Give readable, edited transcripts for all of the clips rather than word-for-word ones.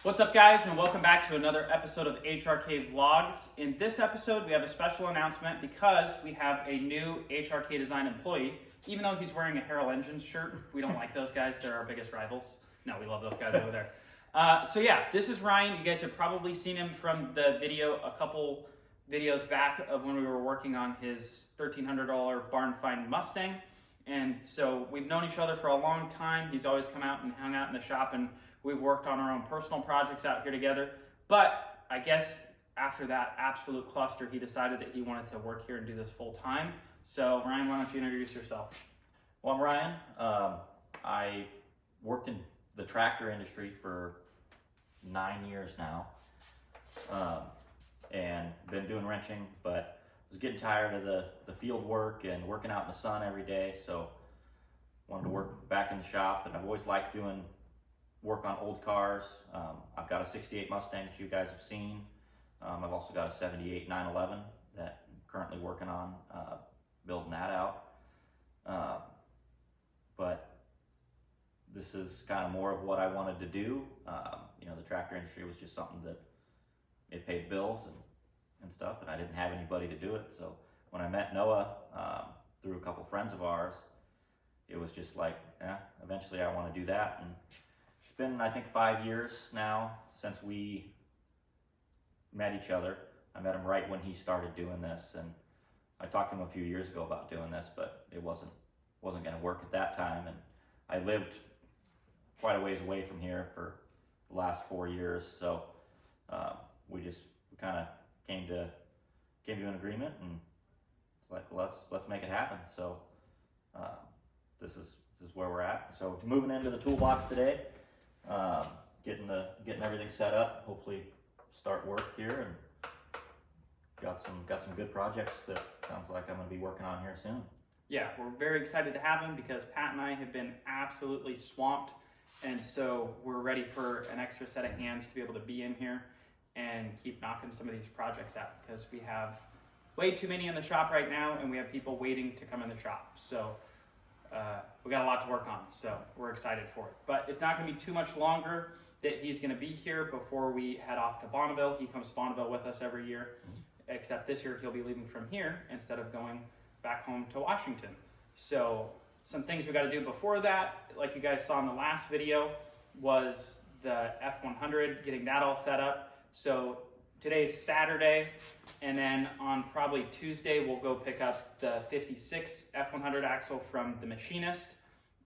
What's up, guys, and welcome back to another episode of HRK Vlogs. In this episode, we have a special announcement because we have a new HRK Design employee. Even though he's wearing a Harold Engines shirt, we don't like those guys. They're our biggest rivals. No, we love those guys over there. So yeah, this is Ryan. You guys have probably seen him from the video a couple videos back of when we were working on his $1,300 barn find Mustang. And so we've known each other for a long time. He's always come out and hung out in the shop, and we've worked on our own personal projects out here together. But I guess after that absolute cluster, he decided that he wanted to work here and do this full time. So Ryan, why don't you introduce yourself? Well, I'm Ryan. I worked in the tractor industry for 9 years now, and been doing wrenching, but was getting tired of the field work and working out in the sun every day, so wanted to work back in the shop. And I've always liked doing work on old cars. I've got a 68 Mustang that you guys have seen. I've also got a 78 911 that I'm currently working on, building that out. But this is kind of more of what I wanted to do. The tractor industry was just something that it paid the bills and stuff, and I didn't have anybody to do it. So when I met Noah through a couple friends of ours, it was just like, eventually I want to do that. And it's been, I think, 5 years now since we met each other. I met him right when he started doing this, and I talked to him a few years ago about doing this, but it wasn't going to work at that time. And I lived quite a ways away from here for the last 4 years, so we kind of came to an agreement, and it's like, well, let's make it happen. So this is where we're at. So moving into the toolbox today, getting everything set up. Hopefully, start work here, and got some good projects that sounds like I'm going to be working on here soon. Yeah, we're very excited to have him because Pat and I have been absolutely swamped, and so we're ready for an extra set of hands to be able to be in here and keep knocking some of these projects out, because we have way too many in the shop right now, and we have people waiting to come in the shop. So we got a lot to work on, so we're excited for it. But it's not going to be too much longer that he's going to be here before we head off to Bonneville. He comes to Bonneville with us every year, except this year he'll be leaving from here instead of going back home to Washington. So some things we got to do before that, like you guys saw in the last video, was the F100, getting that all set up. So today's Saturday, and then on probably Tuesday we'll go pick up the 56 F100 axle from the machinist,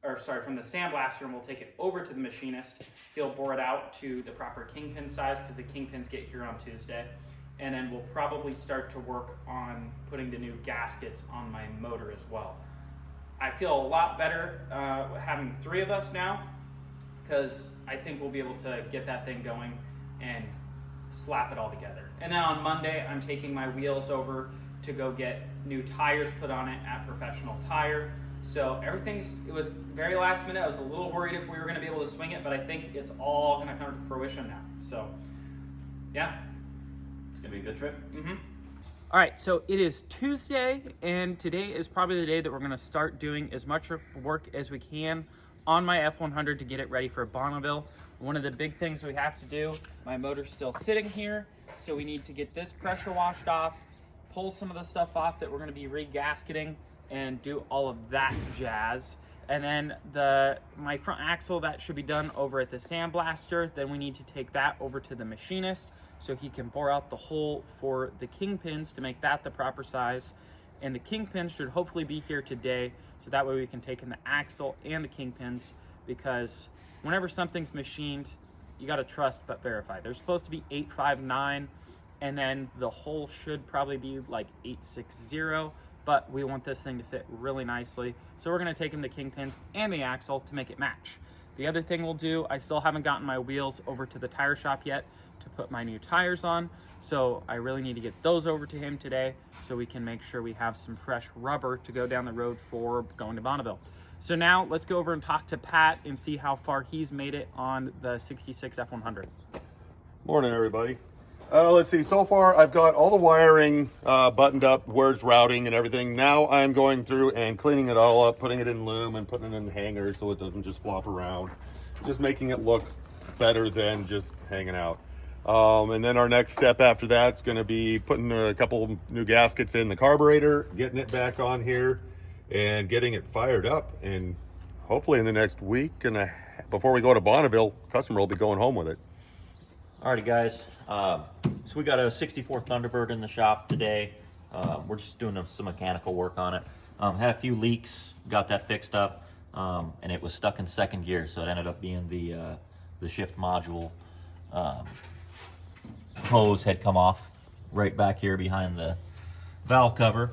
from the sandblaster, and we'll take it over to the machinist. He'll bore it out to the proper kingpin size, because the kingpins get here on Tuesday. And then we'll probably start to work on putting the new gaskets on my motor as well. I feel a lot better having 3 of us now, because I think we'll be able to get that thing going and slap it all together. And then on Monday, I'm taking my wheels over to go get new tires put on it at Professional Tire. So it was very last minute. I was a little worried if we were going to be able to swing it, but I think it's all going to come to fruition now. So, yeah. It's going to be a good trip. Mm-hmm. All right, so it is Tuesday, and today is probably the day that we're going to start doing as much work as we can on my F100 to get it ready for Bonneville. One of the big things we have to do, my motor's still sitting here, so we need to get this pressure washed off, pull some of the stuff off that we're going to be re-gasketing, and do all of that jazz. And then my front axle, that should be done over at the sandblaster. Then we need to take that over to the machinist so he can bore out the hole for the kingpins to make that the proper size. And the kingpins should hopefully be here today, so that way we can take in the axle and the kingpins, because whenever something's machined, you got to trust but verify. They're supposed to be 859, and then the hole should probably be like 860, but we want this thing to fit really nicely. So we're going to take in the kingpins and the axle to make it match. The other thing we'll do, I still haven't gotten my wheels over to the tire shop yet to put my new tires on, so I really need to get those over to him today so we can make sure we have some fresh rubber to go down the road for going to Bonneville. So now let's go over and talk to Pat and see how far he's made it on the 66 F100. Morning, everybody. Let's see, so far I've got all the wiring buttoned up, where it's routing and everything. Now I'm going through and cleaning it all up, putting it in loom and putting it in hangers so it doesn't just flop around. Just making it look better than just hanging out. And then our next step after that is going to be putting a couple new gaskets in the carburetor, getting it back on here, and getting it fired up. And hopefully in the next week and before we go to Bonneville, customer will be going home with it. Alrighty guys, so we got a 64 Thunderbird in the shop today. We're just doing some mechanical work on it. Had a few leaks, got that fixed up, and it was stuck in second gear, so it ended up being the shift module hose had come off right back here behind the valve cover.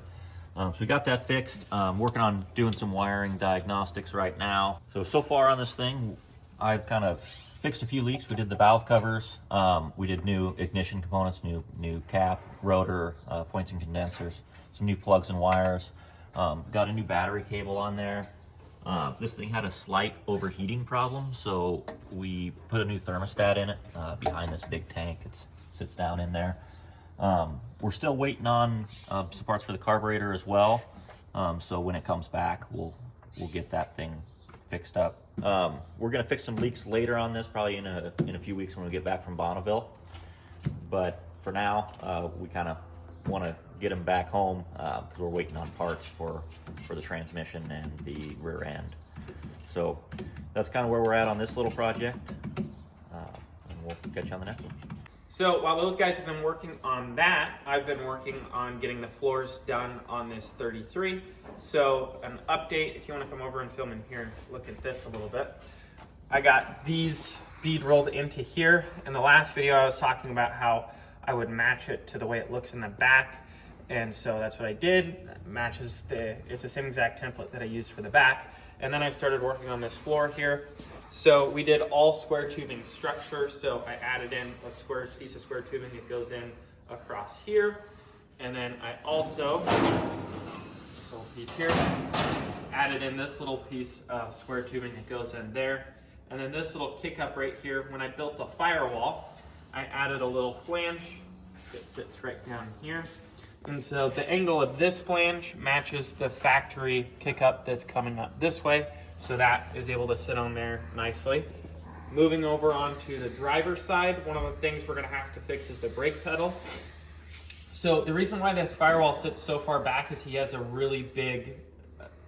So we got that fixed. Working on doing some wiring diagnostics right now. So far on this thing, I've kind of fixed a few leaks. We did the valve covers. We did new ignition components, new cap, rotor, points and condensers, some new plugs and wires. Got a new battery cable on there. This thing had a slight overheating problem, so we put a new thermostat in it behind this big tank. It sits down in there. We're still waiting on some parts for the carburetor as well. So when it comes back, we'll get that thing fixed up. We're gonna fix some leaks later on this, probably in a few weeks when we get back from Bonneville. But for now, we kind of want to get them back home because we're waiting on parts for the transmission and the rear end. So that's kind of where we're at on this little project, and we'll catch you on the next one. So while those guys have been working on that, I've been working on getting the floors done on this 33. So an update, if you want to come over and film in here and look at this a little bit. I got these bead rolled into here. In the last video, I was talking about how I would match it to the way it looks in the back. And so that's what I did. It's the same exact template that I used for the back. And then I started working on this floor here. So we did all square tubing structure. So I added in a piece of square tubing that goes in across here. And then I also, this little piece here, added in this little piece of square tubing that goes in there. And then this little kick up right here, when I built the firewall, I added a little flange that sits right down here. And so the angle of this flange matches the factory kick up that's coming up this way. So that is able to sit on there nicely. Moving over onto the driver's side, one of the things we're gonna have to fix is the brake pedal. So the reason why this firewall sits so far back is he has a really big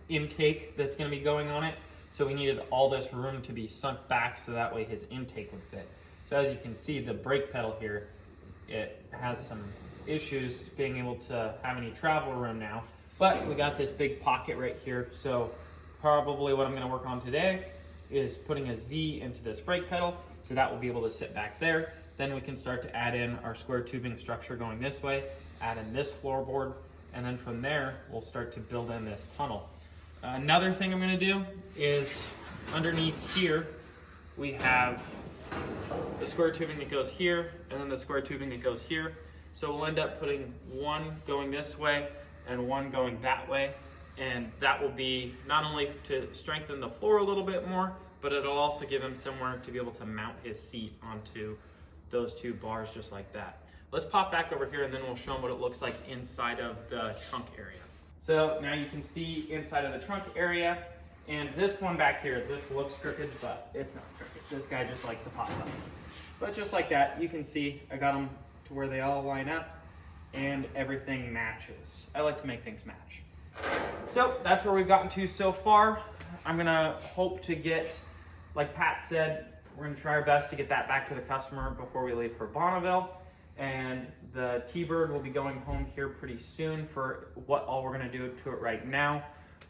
intake that's gonna be going on it. So we needed all this room to be sunk back so that way his intake would fit. So as you can see, the brake pedal here, it has some issues being able to have any travel room now, but we got this big pocket right here. So probably what I'm gonna work on today is putting a Z into this brake pedal, so that will be able to sit back there. Then we can start to add in our square tubing structure going this way, add in this floorboard, and then from there, we'll start to build in this tunnel. Another thing I'm gonna do is underneath here, we have the square tubing that goes here, and then the square tubing that goes here. So we'll end up putting one going this way and one going that way. And that will be not only to strengthen the floor a little bit more, but it'll also give him somewhere to be able to mount his seat onto those two bars just like that. Let's pop back over here and then we'll show him what it looks like inside of the trunk area. So now you can see inside of the trunk area, and this one back here, this looks crooked, but it's not crooked. This guy just likes to pop up. But just like that, you can see I got them to where they all line up and everything matches. I like to make things match. So that's where we've gotten to so far. I'm gonna hope to get, like Pat said, we're gonna try our best to get that back to the customer before we leave for Bonneville. And the T-Bird will be going home here pretty soon for what all we're gonna do to it right now.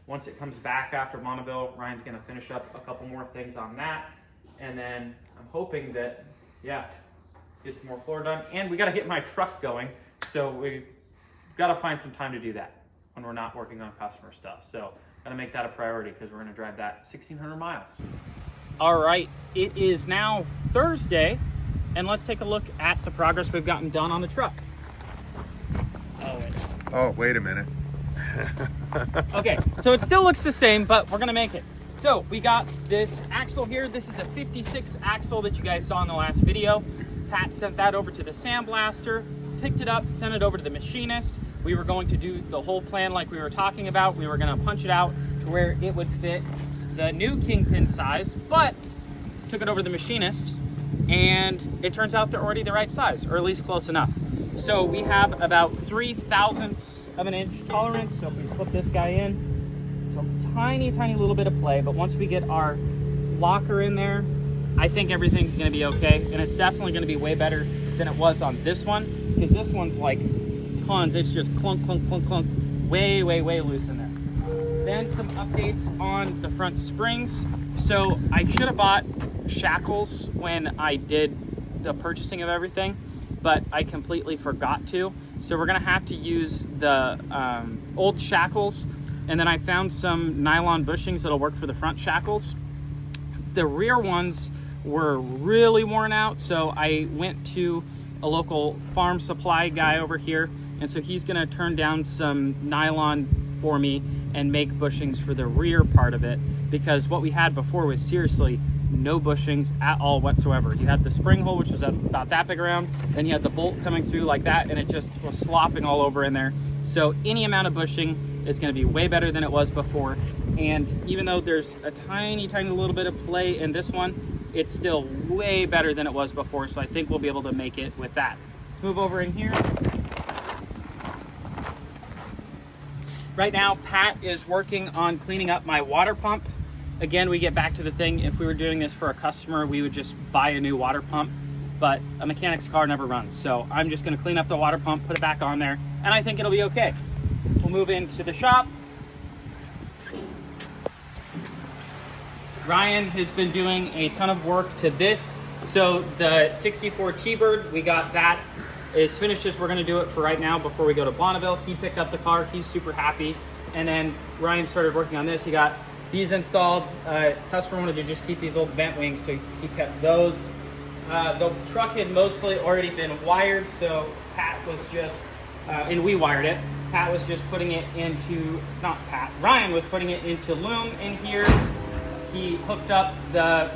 Once it comes back after Bonneville, Ryan's gonna finish up a couple more things on that. And then I'm hoping that, yeah, get some more floor done. And we gotta get my truck going. So we've gotta find some time to do that when we're not working on customer stuff. So gotta make that a priority because we're gonna drive that 1,600 miles. All right, it is now Thursday, and let's take a look at the progress we've gotten done on the truck. Oh, wait a minute. Okay, so it still looks the same, but we're gonna make it. So we got this axle here. This is a 56 axle that you guys saw in the last video. Pat sent that over to the sandblaster, picked it up, sent it over to the machinist. We were going to do the whole plan like we were talking about. We were gonna punch it out to where it would fit the new Kingpin size, but took it over to the machinist and it turns out they're already the right size, or at least close enough. So we have about 3/1000 of an inch tolerance. So if we slip this guy in, it's a tiny little bit of play, but once we get our locker in there, I think everything's gonna be okay. And it's definitely gonna be way better than it was on this one, because this one's like tons. It's just clunk, clunk, clunk, clunk, way loose in there. Then some updates on the front springs. So I should have bought shackles when I did the purchasing of everything, but I completely forgot to. So we're gonna have to use the old shackles, and then I found some nylon bushings that'll work for the front shackles. The rear ones were really worn out, so I went to a local farm supply guy over here, and so he's gonna turn down some nylon for me and make bushings for the rear part of it, because what we had before was seriously no bushings at all whatsoever. You had the spring hole, which was about that big around, then you had the bolt coming through like that, and it just was slopping all over in there. So any amount of bushing is going to be way better than it was before. And even though there's a tiny little bit of play in this one, it's still way better than it was before. So I think we'll be able to make it with that. Let's move over in here. Right now, Pat is working on cleaning up my water pump. Again, we get back to the thing, if we were doing this for a customer, we would just buy a new water pump, but a mechanic's car never runs. So I'm just gonna clean up the water pump, put it back on there, and I think it'll be okay. We'll move into the shop. Ryan has been doing a ton of work to this. So the 64 T-Bird, we got that is finished as we're gonna do it for right now before we go to Bonneville. He picked up the car, he's super happy. And then Ryan started working on this. He got these installed. Customer wanted to just keep these old vent wings, so he kept those. The truck had mostly already been wired, so Pat was just, and we wired it. Pat was just putting it into, not Pat, Ryan was putting it into loom in here. He hooked up the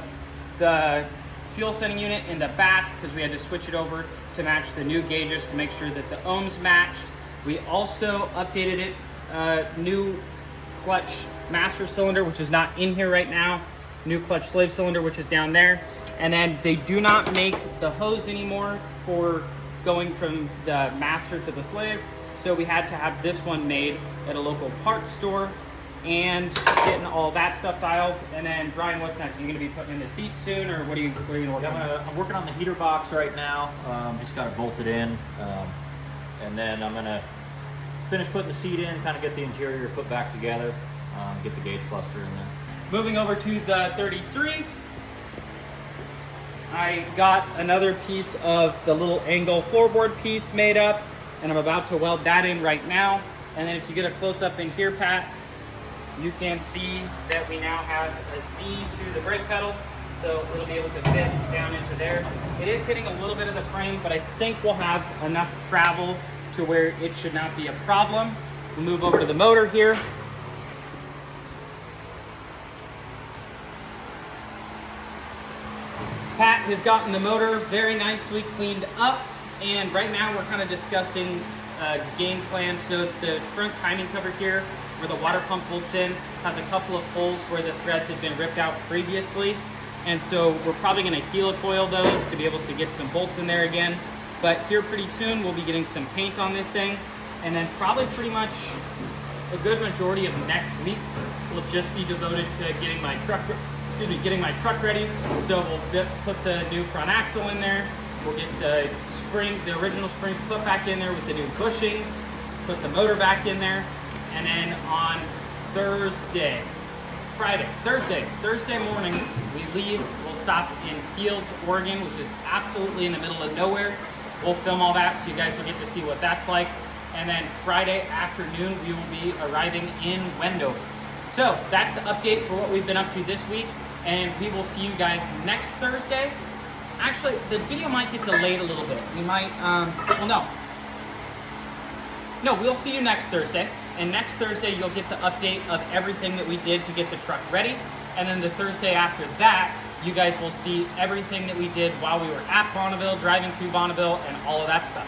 fuel sending unit in the back because we had to switch it over to match the new gauges to make sure that the ohms matched. We also updated it, new clutch master cylinder, which is not in here right now, new clutch slave cylinder, which is down there. And then they do not make the hose anymore for going from the master to the slave, so we had to have this one made at a local parts store and getting all that stuff dialed. And then Brian, what's next? Are you gonna be putting in the seat soon, or what are you gonna work on? I'm working on the heater box right now. Just got it bolted in, and then I'm gonna finish putting the seat in, kind of get the interior put back together, get the gauge cluster in there. Moving over to the 33, I got another piece of the little angle floorboard piece made up, and I'm about to weld that in right now. And then if you get a close up in here, Pat, you can see that we now have a Z to the brake pedal, so it'll be able to fit down into there. It is hitting a little bit of the frame, but I think we'll have enough travel to where it should not be a problem. We'll move over to the motor here. Pat has gotten the motor very nicely cleaned up, and right now we're kind of discussing game plan. So the front timing cover here, where the water pump bolts in, has a couple of holes where the threads had been ripped out previously, and so we're probably going to helicoil those to be able to get some bolts in there again. But here pretty soon we'll be getting some paint on this thing, and then probably pretty much a good majority of next week will just be devoted to getting my truck ready. So we'll put the new front axle in there. We'll get the original springs put back in there with the new bushings, put the motor back in there, and then on Thursday morning, we leave. We'll stop in Fields, Oregon, which is absolutely in the middle of nowhere. We'll film all that so you guys will get to see what that's like. And then Friday afternoon, we will be arriving in Wendover. So that's the update for what we've been up to this week, and we will see you guys next Thursday. Actually, the video might get delayed a little bit. We might, no, we'll see you next Thursday. And next Thursday, you'll get the update of everything that we did to get the truck ready. And then the Thursday after that, you guys will see everything that we did while we were at Bonneville, driving through Bonneville, and all of that stuff.